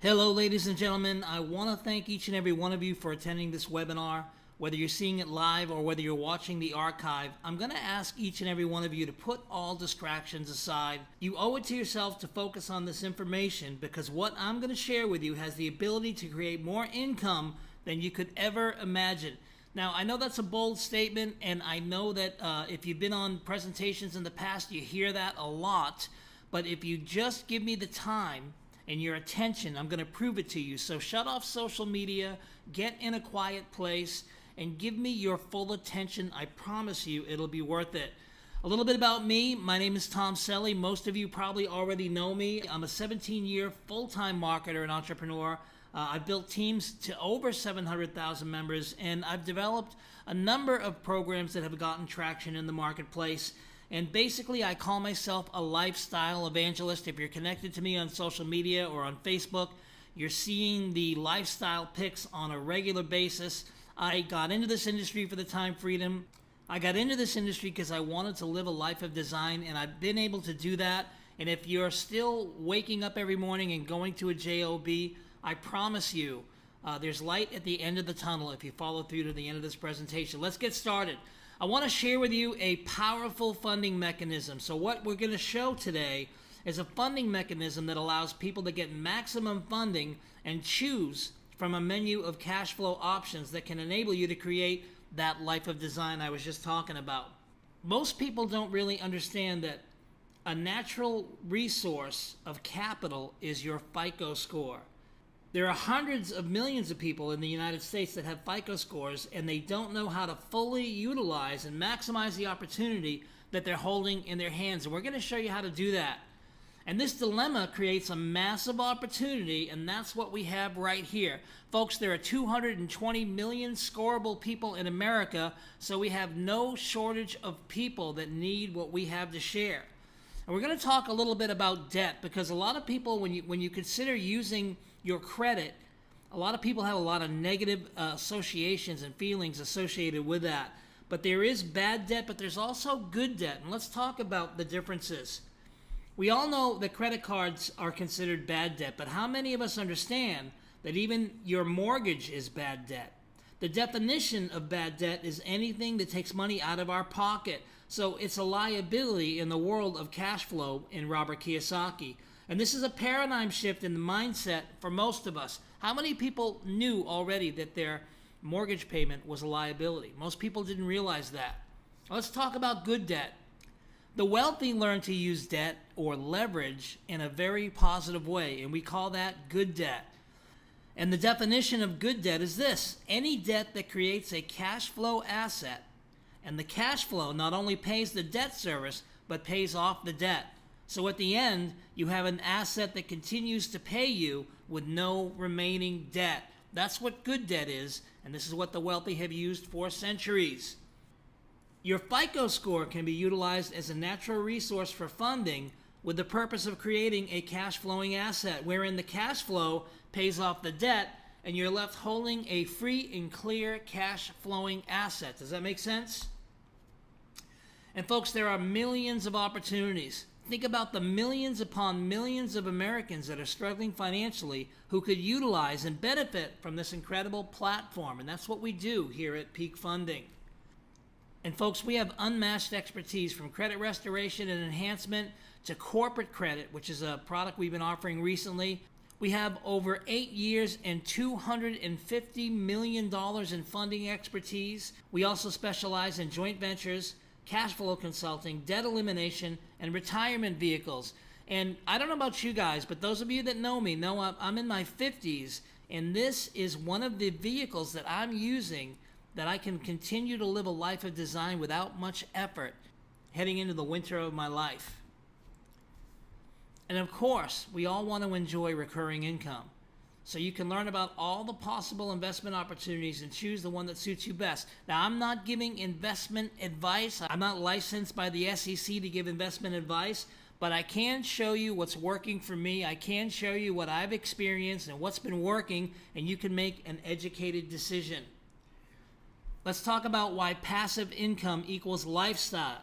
Hello, ladies and gentlemen. I want to thank each and every one of you for attending this webinar. Whether you're seeing it live or whether you're watching the archive, I'm going to ask each and every one of you to put all distractions aside. You owe it to yourself to focus on this information because what I'm going to share with you has the ability to create more income than you could ever imagine. Now, I know that's a bold statement, and I know that if you've been on presentations in the past, you hear that a lot. But if you just give me the time and your attention, I'm going to prove it to you. So shut off social media, get in a quiet place, and give me your full attention. I promise you it'll be worth it. A little bit about me. My name is Tom Selly. Most of you probably already know me. I'm a 17-year full-time marketer and entrepreneur. I've built teams to over 700,000 members, and I've developed a number of programs that have gotten traction in the marketplace. And basically, I call myself a lifestyle evangelist. If you're connected to me on social media or on Facebook, you're seeing the lifestyle pics on a regular basis. I got into this industry for the time freedom. I got into this industry because I wanted to live a life of design, and I've been able to do that. And if you're still waking up every morning and going to a job, I promise you there's light at the end of the tunnel if you follow through to the end of this presentation. Let's get started. I want to share with you a powerful funding mechanism. So what we're going to show today is a funding mechanism that allows people to get maximum funding and choose from a menu of cash flow options that can enable you to create that life of design I was just talking about. Most people don't really understand that a natural resource of capital is your FICO score. There are hundreds of millions of people in the United States that have FICO scores, and they don't know how to fully utilize and maximize the opportunity that they're holding in their hands. And we're going to show you how to do that. And this dilemma creates a massive opportunity, and that's what we have right here. Folks, there are 220 million scoreable people in America, so we have no shortage of people that need what we have to share. And we're going to talk a little bit about debt, because a lot of people, when you consider using your credit, a lot of people have a lot of negative associations and feelings associated with that. But there is bad debt, but there's also good debt. And let's talk about the differences. We all know that credit cards are considered bad debt, but how many of us understand that even your mortgage is bad debt? The definition of bad debt is anything that takes money out of our pocket. So it's a liability in the world of cash flow in Robert Kiyosaki. And this is a paradigm shift in the mindset for most of us. How many people knew already that their mortgage payment was a liability? Most people didn't realize that. Let's talk about good debt. The wealthy learn to use debt or leverage in a very positive way, and we call that good debt. And the definition of good debt is this: any debt that creates a cash flow asset, and the cash flow not only pays the debt service, but pays off the debt. So at the end, you have an asset that continues to pay you with no remaining debt. That's what good debt is, and this is what the wealthy have used for centuries. Your FICO score can be utilized as a natural resource for funding with the purpose of creating a cash flowing asset, wherein the cash flow pays off the debt and you're left holding a free and clear cash flowing asset. Does that make sense? And folks, there are millions of opportunities. Think about the millions upon millions of Americans that are struggling financially who could utilize and benefit from this incredible platform. And that's what we do here at Peak Funding. And folks, we have unmatched expertise from credit restoration and enhancement to corporate credit, which is a product we've been offering recently. We have over 8 years and $250 million in funding expertise. We also specialize in joint ventures, cash flow consulting, debt elimination, and retirement vehicles. And I don't know about you guys, but those of you that know me know I'm in my 50s, and this is one of the vehicles that I'm using that I can continue to live a life of design without much effort heading into the winter of my life. And of course, we all want to enjoy recurring income. So you can learn about all the possible investment opportunities and choose the one that suits you best. Now, I'm not giving investment advice. I'm not licensed by the SEC to give investment advice, but I can show you what's working for me. I can show you what I've experienced and what's been working, and you can make an educated decision. Let's talk about why passive income equals lifestyle.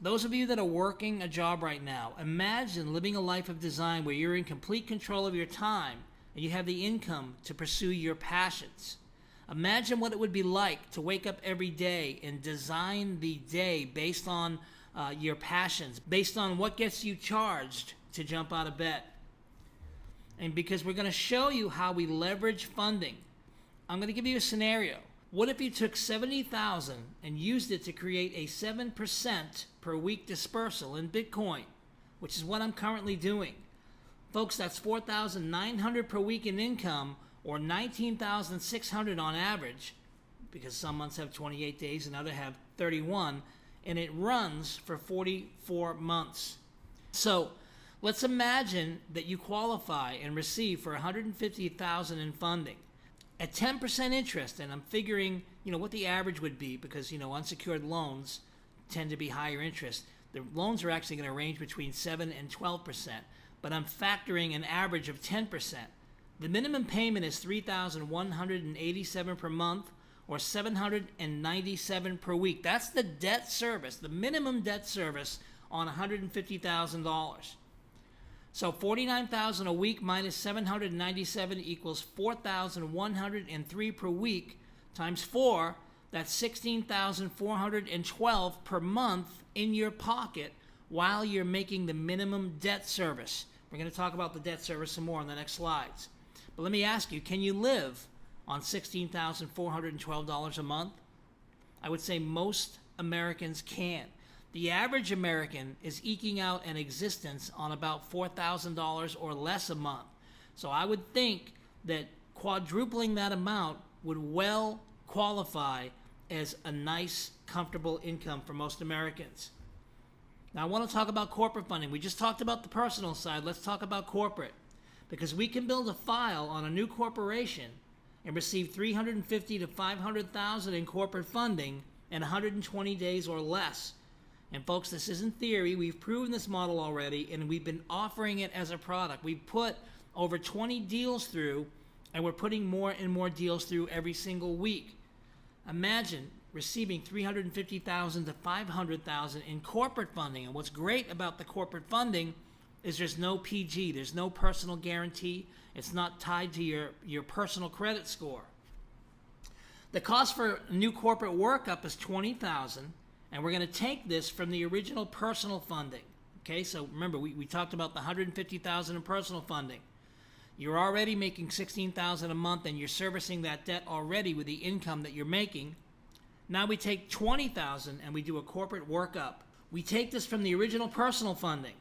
Those of you that are working a job right now, imagine living a life of design where you're in complete control of your time and you have the income to pursue your passions. Imagine what it would be like to wake up every day and design the day based on your passions, based on what gets you charged to jump out of bed. And because we're going to show you how we leverage funding, I'm going to give you a scenario. What if you took $70,000 and used it to create a 7% per week dispersal in Bitcoin, which is what I'm currently doing? Folks, that's $4,900 per week in income, or $19,600 on average, because some months have 28 days and others have 31, and it runs for 44 months. So let's imagine that you qualify and receive for $150,000 in funding at 10% interest, and I'm figuring, what the average would be, because, unsecured loans tend to be higher interest. The loans are actually going to range between 7 and 12%, but I'm factoring an average of 10%. The minimum payment is $3,187 per month, or $797 per week. That's the debt service, the minimum debt service on $150,000. So $49,000 a week minus $797 equals $4,103 per week times 4. That's $16,412 per month in your pocket while you're making the minimum debt service. We're going to talk about the debt service some more in the next slides. But let me ask you, can you live on $16,412 a month? I would say most Americans can. The average American is eking out an existence on about $4,000 or less a month. So I would think that quadrupling that amount would well qualify as a nice, comfortable income for most Americans. Now I want to talk about corporate funding. We just talked about the personal side. Let's talk about corporate. Because we can build a file on a new corporation and receive $350,000 to $500,000 in corporate funding in 120 days or less. And folks, this isn't theory. We've proven this model already, and we've been offering it as a product. We've put over 20 deals through, and we're putting more and more deals through every single week. Imagine receiving $350,000 to $500,000 in corporate funding. And what's great about the corporate funding is there's no PG, there's no personal guarantee. It's not tied to your personal credit score. The cost for a new corporate workup is $20,000, and we're going to take this from the original personal funding. Okay, so remember, we talked about the $150,000 in personal funding. You're already making $16,000 a month, and you're servicing that debt already with the income that you're making. Now we take $20,000 and we do a corporate workup. We take this from the original personal funding.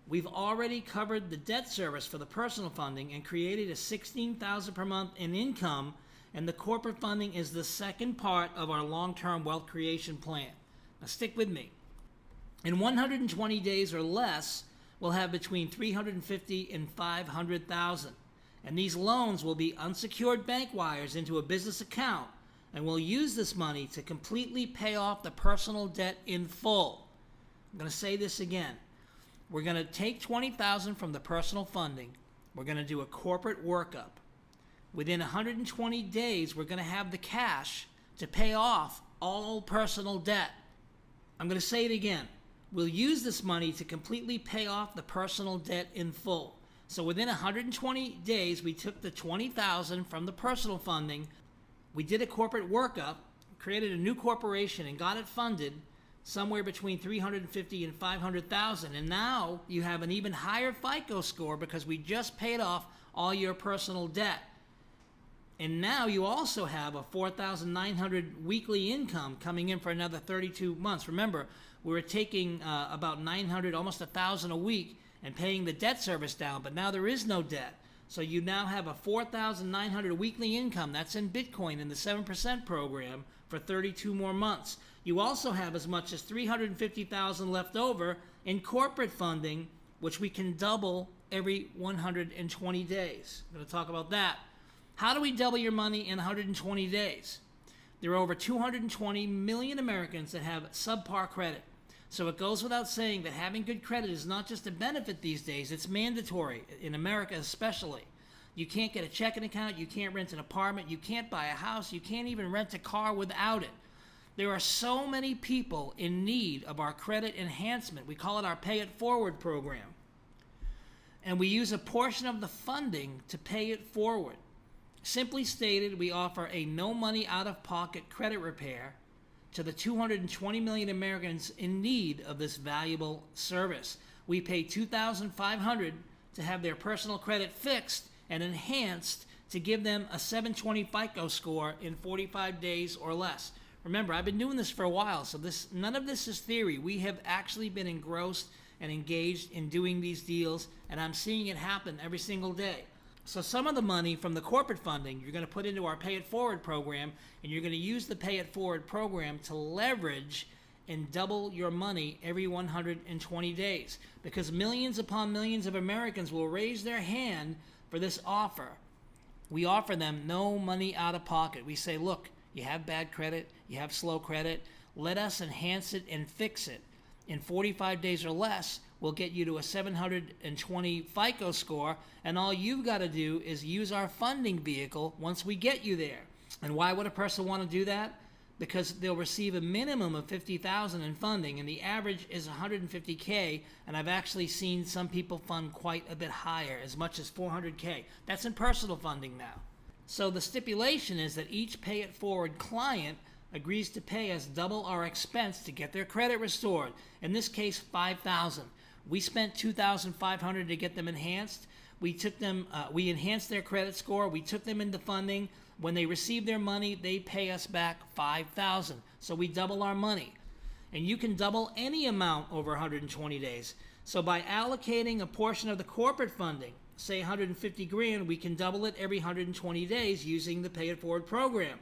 We've already covered the debt service for the personal funding and created a $16,000 per month in income, and the corporate funding is the second part of our long-term wealth creation plan. Now stick with me. In 120 days or less, we'll have between $350,000 and $500,000, and these loans will be unsecured bank wires into a business account, and we'll use this money to completely pay off the personal debt in full. I'm going to say this again. We're going to take $20,000 from the personal funding. We're going to do a corporate workup. Within 120 days, we're going to have the cash to pay off all personal debt. I'm going to say it again. We'll use this money to completely pay off the personal debt in full. So within 120 days, we took the $20,000 from the personal funding. We did a corporate workup, created a new corporation, and got it funded somewhere between $350,000 and $500,000. And now you have an even higher FICO score because we just paid off all your personal debt. And now you also have a $4,900 weekly income coming in for another 32 months. Remember, we were taking about $900, almost $1,000 a week and paying the debt service down, but now there is no debt. So you now have a $4,900 weekly income. That's in Bitcoin in the 7% program for 32 more months. You also have as much as $350,000 left over in corporate funding, which we can double every 120 days. I'm going to talk about that. How do we double your money in 120 days? There are over 220 million Americans that have subpar credit. So it goes without saying that having good credit is not just a benefit these days, it's mandatory, in America especially. You can't get a checking account, you can't rent an apartment, you can't buy a house, you can't even rent a car without it. There are so many people in need of our credit enhancement. We call it our Pay It Forward program. and we use a portion of the funding to pay it forward. Simply stated, we offer a no money out-of-pocket credit repair to the 220 million Americans in need of this valuable service. We pay $2,500 to have their personal credit fixed and enhanced to give them a 720 FICO score in 45 days or less. Remember, I've been doing this for a while, so none of this is theory. We have actually been engrossed and engaged in doing these deals, and I'm seeing it happen every single day. So some of the money from the corporate funding you're going to put into our Pay It Forward program, and you're going to use the Pay It Forward program to leverage and double your money every 120 days, because millions upon millions of Americans will raise their hand for this offer. We offer them no money out of pocket. We say, look, you have bad credit, you have slow credit, let us enhance it and fix it. In 45 days or less, we'll get you to a 720 FICO score, and all you've got to do is use our funding vehicle once we get you there. And why would a person want to do that? Because they'll receive a minimum of $50,000 in funding, and the average is $150K, and I've actually seen some people fund quite a bit higher, as much as $400K. That's in personal funding now. So the stipulation is that each Pay It Forward client agrees to pay us double our expense to get their credit restored. In this case, $5,000. We spent $2,500 to get them enhanced. We enhanced their credit score. We took them into funding. When they receive their money, they pay us back $5,000. So we double our money. And you can double any amount over 120 days. So by allocating a portion of the corporate funding, say 150 grand, we can double it every 120 days using the Pay It Forward program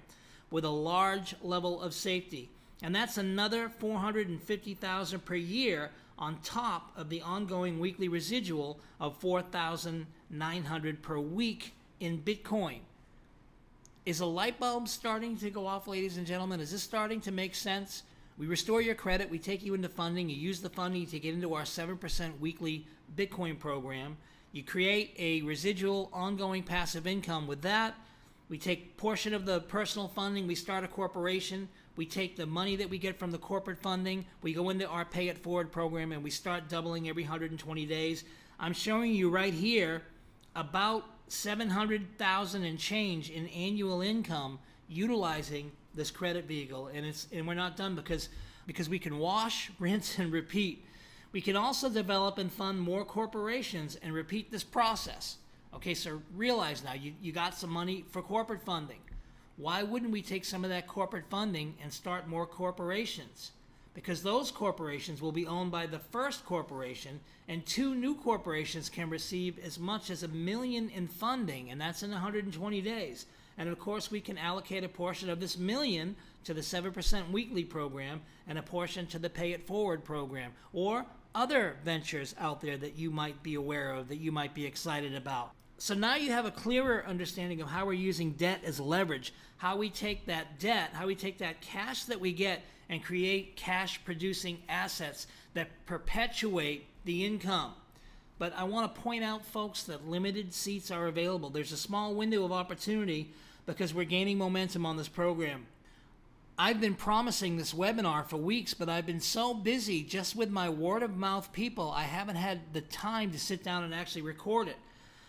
with a large level of safety. And that's another $450,000 per year on top of the ongoing weekly residual of $4,900 per week in Bitcoin. Is a light bulb starting to go off, ladies and gentlemen? Is this starting to make sense? We restore your credit, we take you into funding, you use the funding to get into our 7% weekly Bitcoin program. You create a residual ongoing passive income with that. We take a portion of the personal funding, we start a corporation, we take the money that we get from the corporate funding, we go into our Pay It Forward program, and we start doubling every 120 days. I'm showing you right here about $700,000 and change in annual income utilizing this credit vehicle, and we're not done because we can wash, rinse, and repeat. We can also develop and fund more corporations and repeat this process. Okay, so realize now you got some money for corporate funding. Why wouldn't we take some of that corporate funding and start more corporations? Because those corporations will be owned by the first corporation, and 2 new corporations can receive as much as $1 million in funding, and that's in 120 days. And of course, we can allocate a portion of this $1 million to the 7% weekly program and a portion to the Pay It Forward program, or other ventures out there that you might be aware of, that you might be excited about. So now you have a clearer understanding of how we're using debt as leverage, how we take that debt, how we take that cash that we get and create cash-producing assets that perpetuate the income. But I want to point out, folks, that limited seats are available. There's a small window of opportunity because we're gaining momentum on this program. I've been promising this webinar for weeks, but I've been so busy just with my word-of-mouth people, I haven't had the time to sit down and actually record it.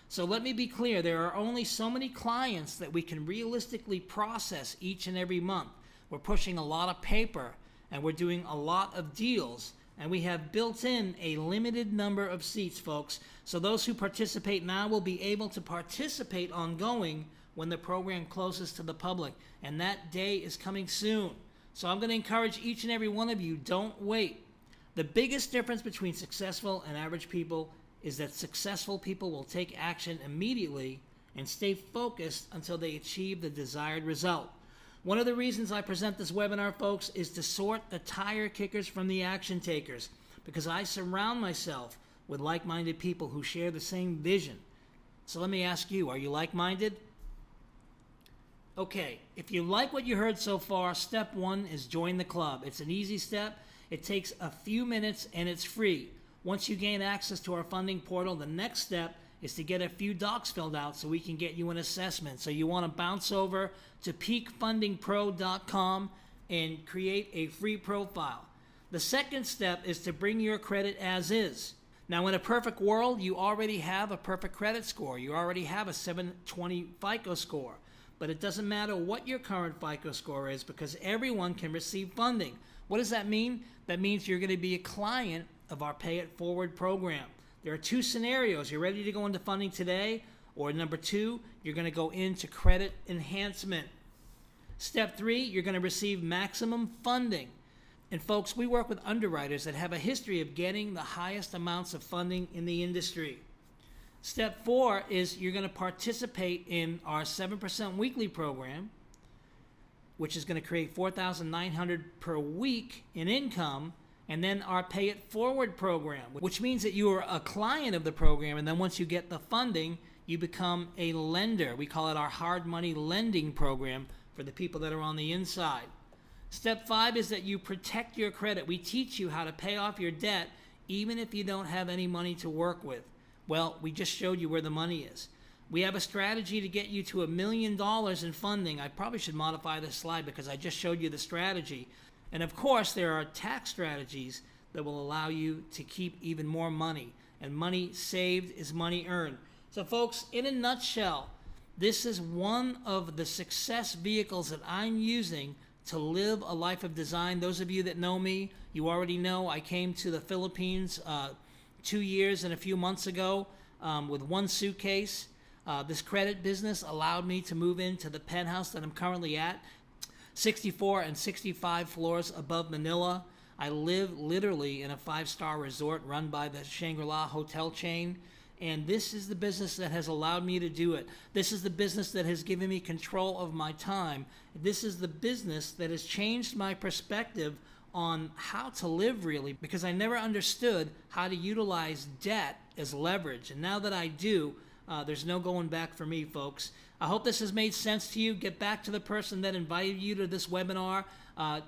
So let me be clear, there are only so many clients that we can realistically process each and every month. We're pushing a lot of paper, and we're doing a lot of deals, and we have built in a limited number of seats, folks. So those who participate now will be able to participate ongoing when the program closes to the public, and that day is coming soon. So I'm going to encourage each and every one of you, don't wait. The biggest difference between successful and average people is that successful people will take action immediately and stay focused until they achieve the desired result. One of the reasons I present this webinar, folks, is to sort the tire kickers from the action takers, because I surround myself with like-minded people who share the same vision. So let me ask you, are you like-minded? Okay, if you like what you heard so far, step 1 is join the club. It's an easy step. It takes a few minutes and it's free. Once you gain access to our funding portal, the next step is to get a few docs filled out so we can get you an assessment. So you want to bounce over to PeakFundingPro.com and create a free profile. The second step is to bring your credit as is. Now, in a perfect world, you already have a perfect credit score. You already have a 720 FICO score. But it doesn't matter what your current FICO score is because everyone can receive funding. What does that mean? That means you're going to be a client of our Pay It Forward program. There are two scenarios. You're ready to go into funding today, or number two, you're going to go into credit enhancement. Step 3, you're going to receive maximum funding. And folks, we work with underwriters that have a history of getting the highest amounts of funding in the industry. Step 4 is you're going to participate in our 7% weekly program, which is going to create $4,900 per week in income, and then our Pay It Forward program, which means that you are a client of the program, and then once you get the funding, you become a lender. We call it our hard money lending program for the people that are on the inside. Step 5 is that you protect your credit. We teach you how to pay off your debt even if you don't have any money to work with. Well, we just showed you where the money is. We have a strategy to get you to $1 million in funding. I probably should modify this slide because I just showed you the strategy. And of course, there are tax strategies that will allow you to keep even more money. And money saved is money earned. So folks, in a nutshell, this is one of the success vehicles that I'm using to live a life of design. Those of you that know me, you already know I came to the Philippines 2 years and a few months ago with one suitcase. This credit business allowed me to move into the penthouse that I'm currently at, 64 and 65 floors above Manila. I live literally in a 5-star resort run by the Shangri-La hotel chain. And this is the business that has allowed me to do it. This is the business that has given me control of my time. This is the business that has changed my perspective on how to live, really, because I never understood how to utilize debt as leverage. And now that I do, there's no going back for me, folks. I hope this has made sense to you. Get back to the person that invited you to this webinar.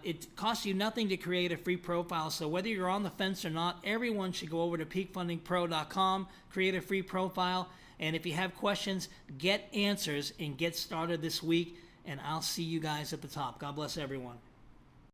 It costs you nothing to create a free profile, so whether you're on the fence or not, everyone should go over to PeakFundingPro.com, create a free profile, and if you have questions, get answers and get started this week, and I'll see you guys at the top. God bless everyone.